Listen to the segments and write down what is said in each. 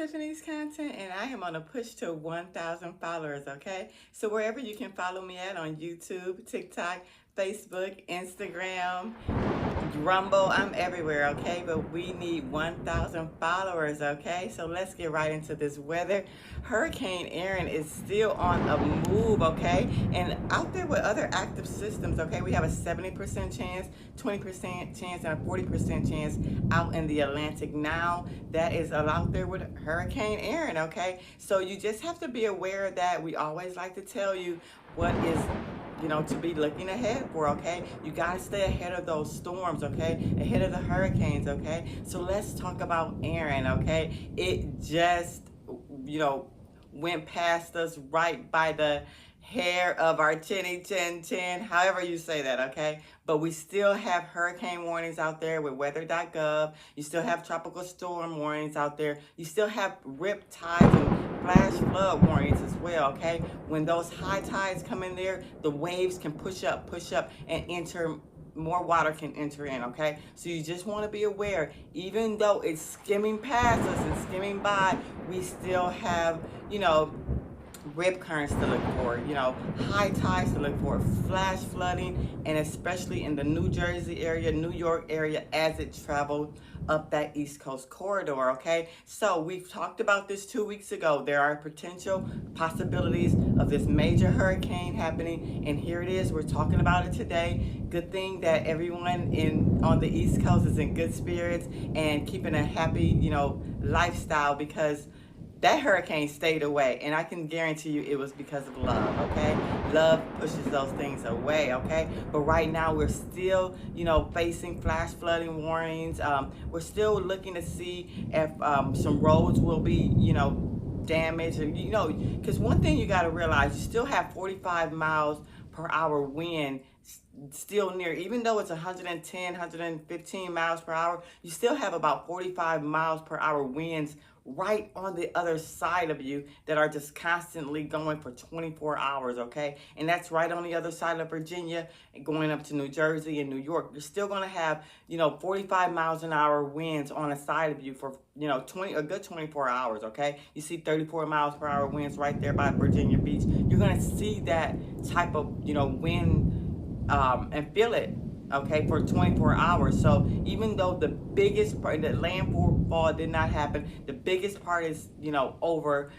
Tiffany's Content, and I am on a push to 1,000 followers, okay? So wherever you can follow me at on YouTube, TikTok, Facebook, Instagram, Rumble, I'm everywhere, okay? But we need 1,000 followers, okay? So let's get right into this weather. Hurricane Erin is still on a move, okay? And out there with other active systems, okay? We have a 70% chance, 20% chance, and a 40% chance out in the Atlantic now. That is out there with Hurricane Erin, okay? So you just have to be aware of that. We always like to tell you what is to be looking ahead for, okay? You got to stay ahead of those storms, okay? Ahead of the hurricanes, okay? So let's talk about Erin, okay? It just, went past us right by the hair of our chinny chin chin, however you say that, okay? But we still have hurricane warnings out there with weather.gov. You still have tropical storm warnings out there. You still have rip tides and flash flood warnings as well, okay? When those high tides come in there, the waves can push up, and enter, more water can enter in, okay? So you just want to be aware, even though it's skimming past us and skimming by, we still have, rip currents to look for, high tides to look for, flash flooding, and especially in the New Jersey area, New York area, as it traveled up that East Coast corridor, okay? So we've talked about this 2 weeks ago. There are potential possibilities of this major hurricane happening, and here it is. We're talking about it today. Good thing that everyone on the East Coast is in good spirits and keeping a happy, lifestyle, because that hurricane stayed away, and I can guarantee you it was because of love, okay? Love pushes those things away, okay? But right now we're still, facing flash flooding warnings. We're still looking to see if some roads will be, damaged. Because one thing you got to realize, you still have 45 miles per hour wind still near, even though it's 110, 115 miles per hour, you still have about 45 miles per hour winds right on the other side of you that are just constantly going for 24 hours, okay? And that's right on the other side of Virginia and going up to New Jersey and New York. You're still going to have, 45 miles an hour winds on the side of you for, a good 24 hours, okay? You see 34 miles per hour winds right there by Virginia Beach. You're going to see that type of, wind and feel it, okay, for 24 hours. So even though the biggest part, the landfall did not happen, the biggest part is, over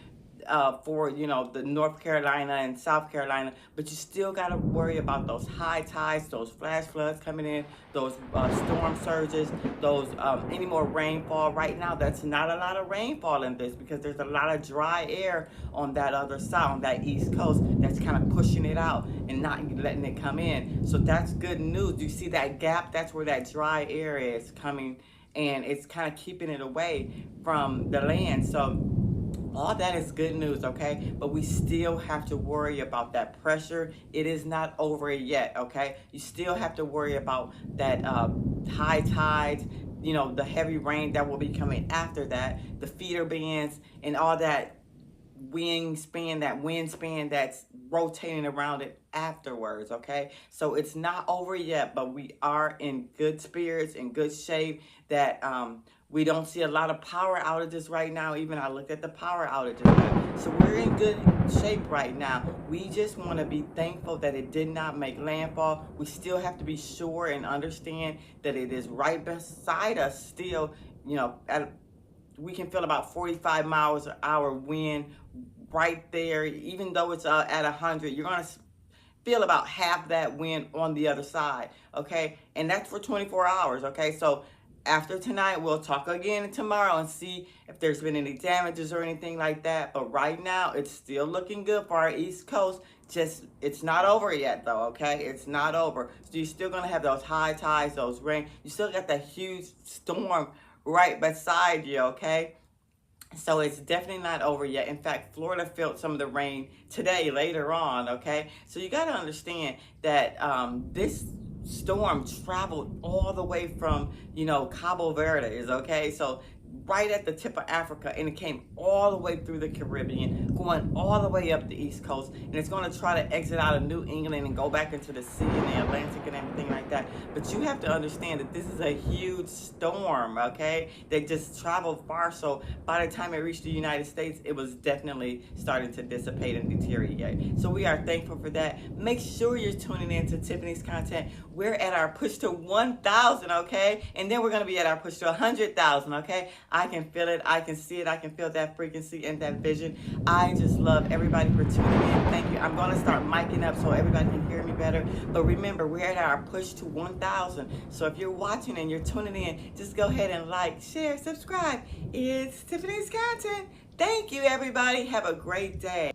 for, the North Carolina and South Carolina, but you still got to worry about those high tides, those flash floods coming in, those storm surges, those any more rainfall. Right now, that's not a lot of rainfall in this because there's a lot of dry air on that other side, on that East Coast, that's kind of pushing it out and not letting it come in. So that's good news. Do you see that gap? That's where that dry air is coming, and it's kind of keeping it away from the land. So all that is good news, okay? But we still have to worry about that pressure. It is not over yet, okay? You still have to worry about that high tides, the heavy rain that will be coming after that, the feeder bands, and all that wind span that's rotating around it afterwards, okay? So it's not over yet, but we are in good spirits, in good shape, that we don't see a lot of power outages right now. Even I looked at the power outages. So we're in good shape right now. We just want to be thankful that it did not make landfall. We still have to be sure and understand that it is right beside us still. We can feel about 45 miles an hour wind right there. Even though it's at 100, you're going to feel about half that wind on the other side, okay? And that's for 24 hours, okay? So after tonight, we'll talk again tomorrow and see if there's been any damages or anything like that. But right now, it's still looking good for our East Coast. Just, it's not over yet, though, okay? It's not over. So you're still going to have those high tides, those rain. You still got that huge storm right beside you, okay? So it's definitely not over yet. In fact, Florida felt some of the rain today, later on, okay? So you got to understand that this storm traveled all the way from, Cabo Verde, okay? So right at the tip of Africa, and it came all the way through the Caribbean, going all the way up the East Coast, and it's going to try to exit out of New England and go back into the sea and the Atlantic and everything like that. But you have to understand that this is a huge storm, okay? They just traveled far, so by the time it reached the United States, it was definitely starting to dissipate and deteriorate. So we are thankful for that. Make sure you're tuning in to Tiffany's content. We're at our push to 1,000, okay? And then we're going to be at our push to 100,000, okay? I can feel it. I can see it. I can feel that frequency and that vision. I just love everybody for tuning in. Thank you. I'm going to start miking up so everybody can hear me better. But remember, we're at our push to 1,000. So if you're watching and you're tuning in, just go ahead and like, share, subscribe. It's Tiffany's content. Thank you, everybody. Have a great day.